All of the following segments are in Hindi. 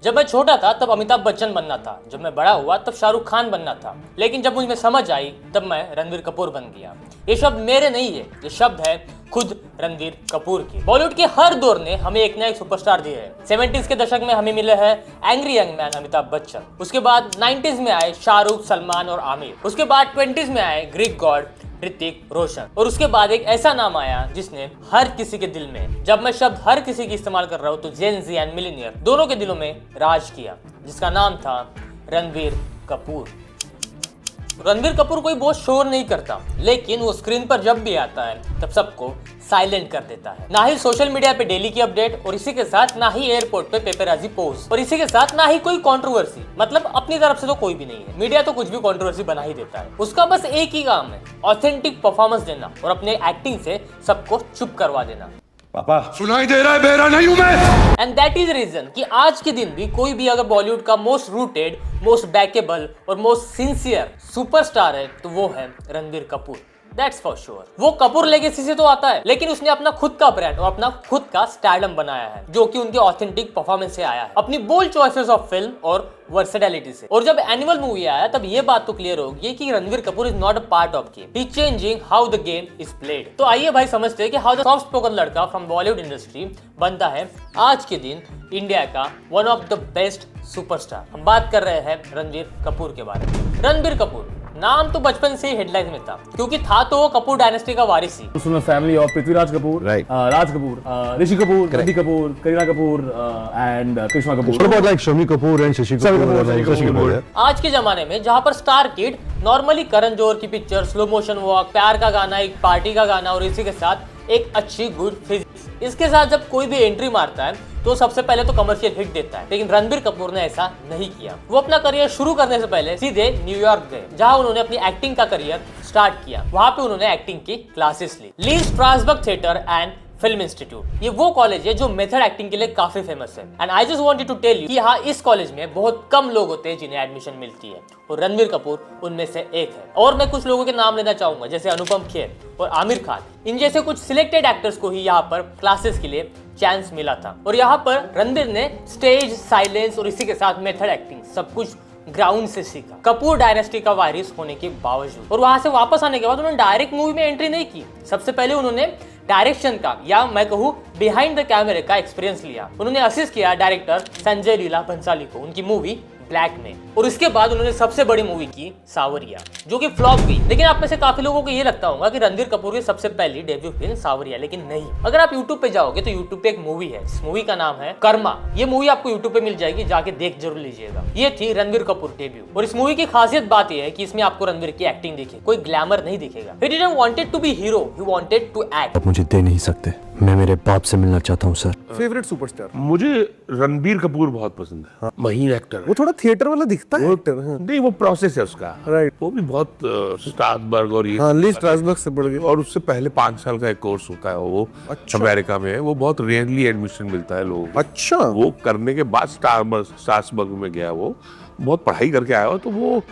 जब मैं छोटा था तब अमिताभ बच्चन बनना था, जब मैं बड़ा हुआ तब शाहरुख खान बनना था, लेकिन जब मुझे समझ आई तब मैं रणबीर कपूर बन गया। ये शब्द मेरे नहीं है, ये शब्द है खुद रणबीर कपूर की। बॉलीवुड के हर दौर ने हमें एक ना एक सुपरस्टार दिए हैं। 70s के दशक में हमें मिले हैं angry young man Amitabh Bachchan, उसके बाद 90s में आए शाहरुख, सलमान और आमिर, उसके बाद 20s में आए ग्रीक गॉड ऋतिक रोशन, और उसके बाद एक ऐसा नाम आया जिसने हर किसी के दिल में, जब मैं शब्द हर किसी की इस्तेमाल कर रहा हूँ तो जेन ज़ी एंड मिलेनियर दोनों के दिलों में राज किया, जिसका नाम था रणबीर कपूर। रणबीर कपूर कोई बहुत शोर नहीं करता, लेकिन वो स्क्रीन पर जब भी आता है तब सबको साइलेंट कर देता है। ना ही सोशल मीडिया पे डेली की अपडेट, और इसी के साथ ना ही एयरपोर्ट पे पेपरराजी पोज, और इसी के साथ ना ही कोई कंट्रोवर्सी। मतलब अपनी तरफ से तो कोई भी नहीं है, मीडिया तो कुछ भी कंट्रोवर्सी बना ही देता है। उसका बस एक ही काम है, ऑथेंटिक परफॉर्मेंस देना और अपने एक्टिंग से सबको चुप करवा देना। पापा सुनाई दे रहा है, बेरा नहीं हूं मैं। एंड दैट इज रीजन कि आज के दिन भी कोई भी अगर बॉलीवुड का मोस्ट रूटेड, मोस्ट बैकेबल और मोस्ट सिंसियर सुपरस्टार है तो वो है Ranbir Kapoor. That's for sure। वो कपूर लेगेसी से तो आता है, लेकिन उसने अपना खुद का ब्रांड और अपना खुद का स्टारडम बनाया है, जो कि उनके ऑथेंटिक परफॉर्मेंस से आया है, अपनी बोल्ड चॉइसेस ऑफ फिल्म और वर्सेटैलिटी से। और जब एनिमल मूवी आया तब ये बात तो क्लियर हो गई कि Ranbir Kapoor is not a part of game, he changing how the game is played. तो आइए भाई समझते हैं कि हाउ द सॉफ्ट स्पोकन लड़का फ्रॉम बॉलीवुड इंडस्ट्री बनता है आज के दिन इंडिया का one of the best superstar. हम बात कर रहे हैं रणबीर कपूर के बारे में। रणबीर कपूर नाम तो बचपन से ही हेडलाइन में था, क्योंकि था तो वो कपूर डायनेस्टी का वारिस ही। Family of Prithviraj Kapoor, Raj Kapoor, Rishi Kapoor, Ranbir Kapoor, Kareena Kapoor and Karisma Kapoor. What about like Shammi Kapoor and Shashi Kapoor? आज के जमाने में जहाँ पर star kid normally Karan Johar की पिक्चर, स्लो मोशन वॉक, प्यार का गाना, एक पार्टी का गाना और इसी के साथ एक अच्छी गुड फिजिक्स, इसके साथ जब कोई भी एंट्री मारता है तो सबसे पहले तो कमर्शियल हिट देता है। लेकिन रणबीर कपूर ने ऐसा नहीं किया। वो अपना करियर शुरू करने से पहले सीधे न्यूयॉर्क गए, जहां उन्होंने अपनी एक्टिंग का करियर स्टार्ट किया। वहां पे उन्होंने एक्टिंग की क्लासेस ली, Lee Strasberg theatre and film institute. ये वो कॉलेज है जो मेथड एक्टिंग के लिए काफी फेमस है। And I just wanted to tell you कि हाँ, इस कॉलेज में बहुत कम लोग होते हैं जिन्हें एडमिशन मिलती है, और रणबीर कपूर उनमें से एक है। और मैं कुछ लोगों के नाम लेना चाहूंगा, जैसे अनुपम खेर और आमिर खान। इन जैसे कुछ सिलेक्टेड एक्टर्स को ही यहाँ पर क्लासेस के लिए चांस मिला था, और यहाँ पर रणबीर ने स्टेज, साइलेंस और इसी के साथ मेथड एक्टिंग सब कुछ ग्राउंड से सीखा, कपूर डायनेस्टी का वारिस होने के बावजूद। और वहां से वापस आने के बाद उन्होंने डायरेक्ट मूवी में एंट्री नहीं की। सबसे पहले उन्होंने डायरेक्शन का, या मैं कहूँ बिहाइंड द कैमरे का एक्सपीरियंस लिया। उन्होंने असिस्ट किया डायरेक्टर संजय लीला भंसाली को उनकी मूवी ब्लैक में, और उसके बाद उन्होंने सबसे बड़ी मूवी की सावरिया, जो कि फ्लॉप गई। लेकिन आप में से काफी लोगों को ये लगता होगा कि रणबीर कपूर की सबसे पहली डेब्यू फिल्म सावरिया, लेकिन नहीं। अगर आप YouTube पे जाओगे तो YouTube पे एक मूवी है, इस मूवी का नाम है कर्मा। ये मूवी आपको YouTube पे मिल जाएगी, जाके देख जरूर लीजिएगा। ये थी रणबीर कपूर डेब्यू, और इस मूवी की खासियत बात यह है कि इसमें आपको रणबीर की एक्टिंग दिखे, कोई ग्लैमर नहीं दिखेगा। He didn't wanted to be hero, he wanted to act। आप मुझे दे नहीं सकते, मैं मेरे बाप से मिलना चाहता हूँ सर। Favourite superstar? मुझे रणबीर कपूर बहुत पसंद है। महीन एक्टर वो थोड़ा थिएटर वाला दिखता है एक्टर। नहीं, वो प्रोसेस है उसका, राइट। वो भी बहुत स्ट्रासबर्ग और ये ली स्ट्रासबर्ग से बढ़ गया। और उससे पहले 5 साल का एक कोर्स होता है, वो अमेरिका में है। वो बहुत रेयरली एडमिशन मिलता है लोगों को। अच्छा। वो करने के बाद स्ट्रासबर्ग में गया, वो बहुत पढ़ाई करके आया हो, तो वो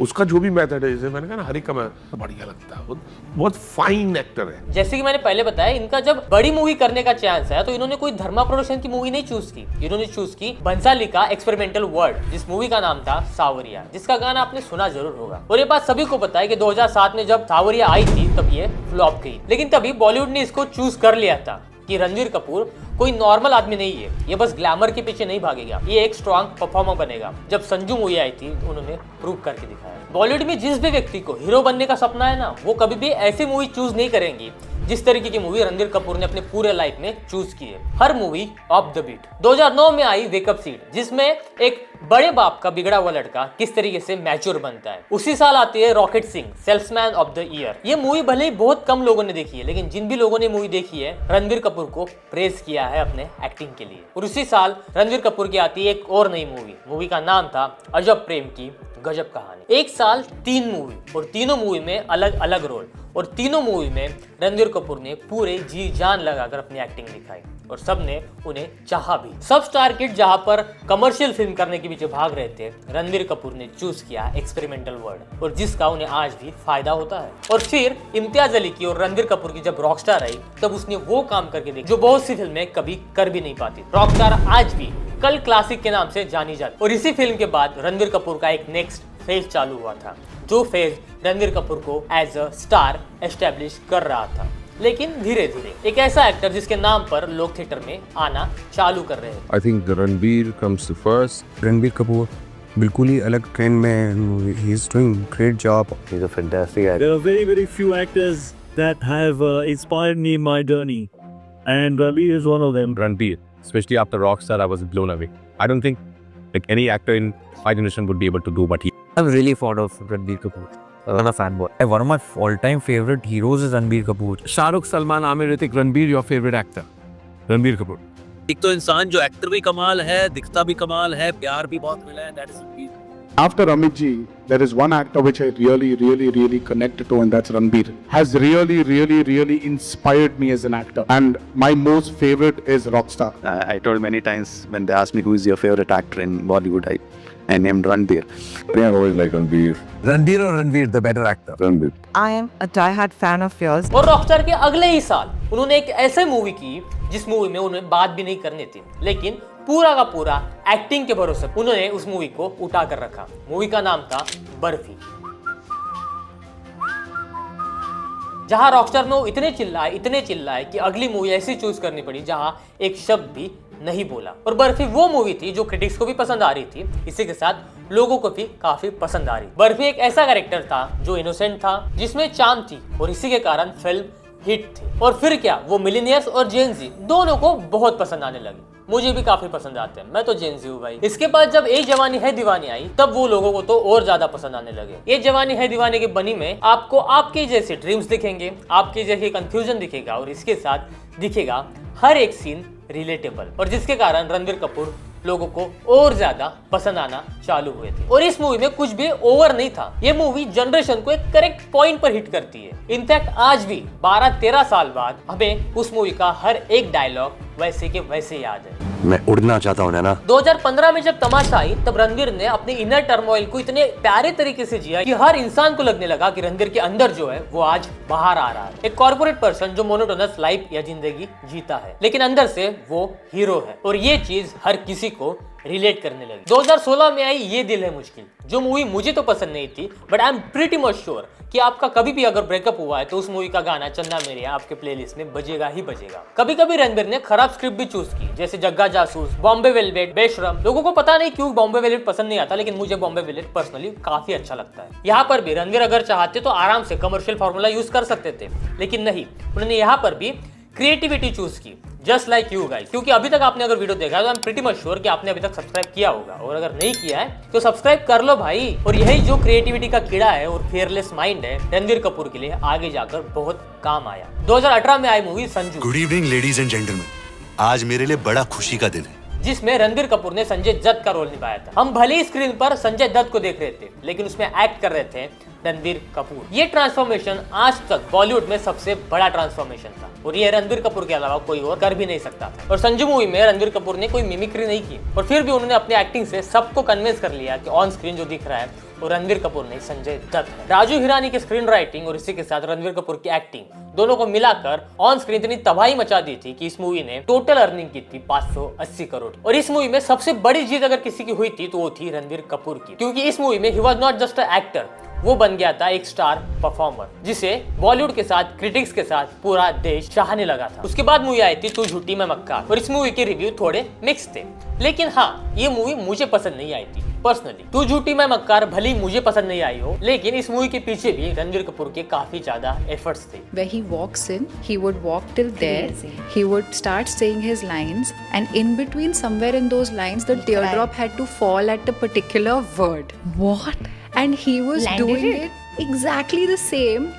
उसका जो भी मेथड है, जैसे मैंने कहा ना, हर एक का बढ़िया लगता है। वो बहुत फाइन एक्टर है। जैसे कि मैंने पहले बताया, इनका जब बड़ी मूवी करने का चांस है तो इन्होंने कोई धर्मा प्रोडक्शन की मूवी नहीं चूज की, इन्होंने चूज की बंसाली का एक्सपेरिमेंटल वर्ल्ड, जिस मूवी का नाम था सावरिया, जिसका गाना आपने सुना जरूर होगा। और ये बात सभी को पता है कि 2007 में जब सावरिया आई थी तब ये फ्लॉप गई, लेकिन तभी बॉलीवुड ने इसको चूज कर लिया था कि रणबीर कपूर कोई नॉर्मल आदमी नहीं है, ये बस ग्लैमर के पीछे नहीं भागेगा, ये एक स्ट्रॉन्ग परफॉर्मर बनेगा। जब संजू मूवी आई थी उन्होंने प्रूव करके दिखाया। बॉलीवुड में जिस भी व्यक्ति को हीरो बनने का सपना है ना, वो कभी भी ऐसी मूवी चूज नहीं करेंगी जिस तरीके की मूवी रणबीर कपूर ने अपने पूरे लाइफ में चूज की है। हर मूवी ऑफ द बीट। 2009 में आई वेकअप सीट, जिसमें एक बड़े बाप का बिगड़ा हुआ लड़का किस तरीके से मैच्योर बनता है। उसी साल आती है rocket Singh, salesman of the year. ये मूवी भले ही बहुत कम लोगों ने देखी है, लेकिन जिन भी लोगों ने मूवी देखी है रणबीर कपूर को प्रेज किया है अपने एक्टिंग के लिए। और उसी साल रणबीर कपूर की आती है एक और नई मूवी का नाम था अजब प्रेम की गजब कहानी। एक साल 3 मूवी, और तीनों मूवी में अलग अलग रोल, और तीनों मूवी में रणबीर कपूर ने पूरे जी जान लगाकर अपनी एक्टिंग दिखाई, और सब ने उन्हें चाहा भी। सब स्टार किड जहां पर कमर्शियल फिल्म करने के पीछे भाग रहे थे, रणबीर कपूर ने चूज किया एक्सपेरिमेंटल वर्ल्ड, और जिसका उन्हें आज भी फायदा होता है। और फिर इम्तियाज अली की और रणबीर कपूर की जब रॉकस्टार आई, तब उसने वो काम करके देखा जो बहुत सी फिल्में कभी कर भी नहीं पाती। रॉकस्टार आज भी कल्ट क्लासिक के नाम से जानी जाती। और इसी फिल्म के बाद रणबीर कपूर का एक नेक्स्ट फेज चालू हुआ था, जो फेज रणबीर कपूर को एज अ स्टार एस्टेब्लिश कर रहा था। लेकिन धीरे धीरे एक ऐसा एक्टर जिसके नाम पर लोग थिएटर में आना चालू कर रहे हैं। I think Ranbir comes to first. Ranbir Kapoor बिल्कुल ही अलग ट्रेंड में, he is doing great job. He is a fantastic actor. There are very few actors that have inspired me in my journey, and Ranbir is one of them. Ranbir, especially after Rockstar, I was blown away. I don't think like any actor in my generation would be able to do what he. I'm really fond of Ranbir Kapoor. I'm a fanboy. One of my all-time favorite heroes is Ranbir Kapoor. Shahrukh, Salman, Aamir, Hrithik, Ranbir, your favourite actor? Ranbir Kapoor. एक तो इंसान जो एक्टर भी कमाल है, दिखता भी कमाल है, प्यार भी बहुत मिला है, that is Ranbir. After Amit ji, there is one actor which I really connect to, and that's Ranbir. Has really inspired me as an actor. And my most favorite is Rockstar. I told many times when they asked me who is your favorite actor in Bollywood, I named Ranbir. I always like Ranbir. Ranbir or Ranveer, the better actor? Ranbir. I am a die-hard fan of yours. और रॉकस्टार के अगले ही साल उन्होंने एक ऐसे मूवी की जिस मूवी में उन्हें बात भी नहीं करनी थी, लेकिन पूरा का पूरा एक्टिंग के भरोसे उन्होंने उस मूवी को उठा कर रखा। मूवी का नाम था बर्फी। जहां रॉकस्टार में वो इतने चिल्लाए कि अगली मूवी ऐसी चूज करनी पड़ी जहां एक शब्द भी नहीं बोला। और बर्फी वो मूवी थी जो क्रिटिक्स को भी पसंद आ रही थी, इसी के साथ लोगों को भी काफी पसंद आ रही। बर्फी एक ऐसा कैरेक्टर था जो इनोसेंट था, जिसमें चार्म थी, और इसी के कारण फिल्म हिट थी। और फिर क्या, वो मिलेनियर्स और जेन ज़ी दोनों को बहुत पसंद आने लगी। मुझे भी काफी पसंद आते हैं, मैं तो जेन ज़ी हूँ भाई। इसके बाद जब ए जवानी है दीवानी आई, तब वो लोगों को तो और ज्यादा पसंद आने लगे। ये जवानी है दीवानी के बनी में आपको आपके जैसे ड्रीम्स दिखेंगे, आपके जैसे कंफ्यूजन दिखेगा, और इसके साथ दिखेगा हर एक सीन रिलेटेबल, और जिसके कारण रणबीर कपूर लोगों को और ज्यादा पसंद आना चालू हुए थे। और इस मूवी में कुछ भी ओवर नहीं था। ये मूवी जनरेशन को एक करेक्ट पॉइंट पर हिट करती है। इनफैक्ट आज भी 12-13 साल बाद हमें उस मूवी का हर एक डायलॉग वैसे के वैसे याद है। मैं उड़ना चाहता हूँ नैना। 2015 में जब तमाशा आई, तब रणबीर ने अपने इनर टर्मोइल को इतने प्यारे तरीके से जिया कि हर इंसान को लगने लगा कि रणबीर के अंदर जो है वो आज बाहर आ रहा है। एक कॉर्पोरेट पर्सन जो मोनोटोनस लाइफ या जिंदगी जीता है, लेकिन अंदर से वो हीरो है, और ये चीज हर किसी को रिलेट करने लगी। 2016 में आई ये दिल है मुश्किल, जो मूवी मुझे तो पसंद नहीं थी, but I am pretty much sure कि आपका कभी भी अगर ब्रेकअप हुआ है तो उस मूवी का गाना चन्ना मेरेया आपके प्लेलिस्ट में बजेगा ही बजेगा। कभी कभी रणबीर ने खराब स्क्रिप्ट भी चूज की, जैसे जग्गा जासूस, बॉम्बे वेलवेट, बेशरम। लोगों को पता नहीं क्यों बॉम्बे वेलवेट पसंद नहीं आता, लेकिन मुझे बॉम्बे वेलवेट पर्सनली काफी अच्छा लगता है। यहाँ पर भी रणबीर अगर चाहते तो आराम से कमर्शियल फॉर्मूला यूज कर सकते थे, लेकिन नहीं, उन्होंने यहाँ पर भी क्रिएटिविटी चूज की, जस्ट लाइक यू गाइस। क्योंकि अभी तक आपने अगर वीडियो देखा है तो I am pretty much sure कि आपने अभी तक सब्सक्राइब किया होगा, और अगर नहीं किया है तो सब्सक्राइब कर लो भाई। और यही जो क्रिएटिविटी का कीड़ा है और फियरलेस माइंड है, रणबीर कपूर के लिए आगे जाकर बहुत काम आया। 2018 में आई movie Sanju. Good evening ladies and gentleman, आज मेरे लिए बड़ा खुशी का दिन है, जिसमें रणबीर कपूर ने संजय दत्त का रोल निभाया था। हम भले ही स्क्रीन पर संजय दत्त को देख रहे थे, लेकिन उसमें एक्ट कर रहे थे रणबीर कपूर। ये ट्रांसफॉर्मेशन आज तक बॉलीवुड में सबसे बड़ा ट्रांसफॉर्मेशन था, और ये रणबीर कपूर के अलावा कोई और कर भी नहीं सकता था। और संजू मूवी में रणबीर कपूर ने कोई मिमिक्री नहीं की, और फिर भी उन्होंने अपनी एक्टिंग से सबको कन्विंस कर लिया कि ऑन स्क्रीन जो दिख रहा है वो रणबीर कपूर नहीं, संजय दत्त है। राजू हिरानी की स्क्रीन राइटिंग और इसी के साथ रणबीर कपूर की एक्टिंग, दोनों को मिलाकर ऑन स्क्रीन इतनी तबाही मचा दी थी कि इस मूवी ने टोटल अर्निंग की थी 580 करोड़। और इस मूवी में सबसे बड़ी जीत अगर किसी की हुई थी तो वो थी रणबीर कपूर की, क्योंकि इस मूवी में he was not just a actor, वो बन गया था एक स्टार परफॉर्मर, जिसे बॉलीवुड के साथ, क्रिटिक्स के साथ पूरा देश चाहने लगा था। उसके बाद मूवी आई थी तू झूठी मैं मक्कार, और इस मूवी के रिव्यू थोड़े मिक्स थे, लेकिन हाँ, ये मूवी मुझे पसंद नहीं आई थी पर्सनली। तू झूठी मैं मक्कार भली मुझे पसंद नहीं आई हो, लेकिन इस मूवी के पीछे भी रणबीर कपूर के काफी ज्यादा एफर्ट्स थे। Where he walks in, he would walk till there, he would start saying his lines, and in between somewhere in those lines the teardrop had to fall at a particular word. What? And he was doing it exactly the same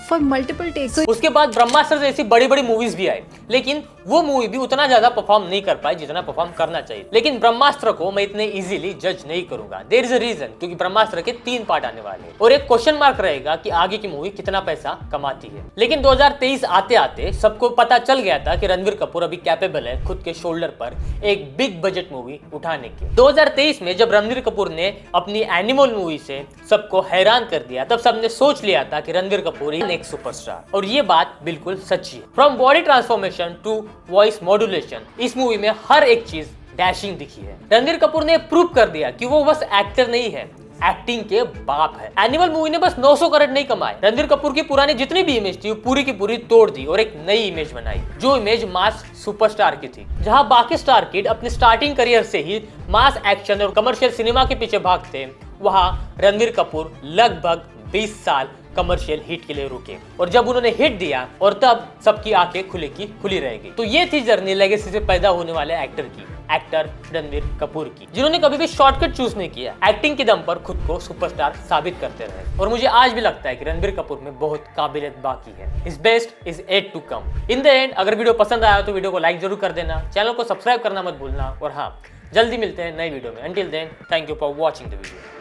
for multiple takes. उसके बाद ब्रह्मास्त्र जैसी बड़ी बड़ी मूवीज भी आई, लेकिन वो मूवी भी उतना ज्यादा परफॉर्म नहीं कर पाई जितना परफॉर्म करना चाहिए। लेकिन ब्रह्मास्त्र को मैं इतने इजीली जज नहीं करूंगा, देयर इज अ रीजन, क्योंकि ब्रह्मास्त्र के 3 पार्ट आने वाले हैं, और एक क्वेश्चन मार्क रहेगा कि आगे की मूवी कितना पैसा कमाती है। लेकिन 2023 आते आते सबको पता चल गया था कि रणबीर कपूर अभी कैपेबल है खुद के शोल्डर पर एक बिग बजट मूवी उठाने की। 2023 में जब रणबीर कपूर ने अपनी एनिमल मूवी से सबको हैरान कर दिया, तब सबने सोच लिया था कि रणबीर कपूर ही एक सुपरस्टार, और ये बात बिल्कुल सच्ची है। From body transformation to voice modulation, इस मूवी में हर एक चीज डैशिंग दिखी है। रणबीर कपूर ने प्रूव कर दिया कि वो बस एक्टर नहीं है, एक्टिंग के बाप है। एनिमल मूवी ने बस 900 करोड़ नहीं कमाए, रणबीर कपूर की पुरानी जितनी भी इमेज थी वो पूरी की पूरी तोड़ दी और एक नई इमेज बनाई, जो इमेज मास सुपरस्टार की थी। जहां बाकी स्टार किड अपने स्टार्टिंग करियर से ही मास एक्शन और कमर्शियल सिनेमा के पीछे भागते, वहां रणबीर कपूर लगभग 20 साल कमर्शियल हिट के लिए रुके और जब उन्होंने हिट दिया और तब सबकी आंखें खुले की खुली रहेगी। तो ये थी जर्नी लेगेसी से पैदा होने वाले एक्टर की, एक्टर रणबीर कपूर की, जिन्होंने कभी भी शॉर्टकट चूज नहीं किया, एक्टिंग के दम पर खुद को सुपरस्टार साबित करते रहे। और मुझे आज भी लगता है कि रणबीर कपूर में बहुत काबिलियत बाकी है। His best is yet to come. In the end, अगर वीडियो पसंद आया तो वीडियो को लाइक जरूर कर देना, चैनल को सब्सक्राइब करना मत भूलना और हाँ, जल्दी मिलते हैं नई वीडियो में। Until then, thank you for watching the video.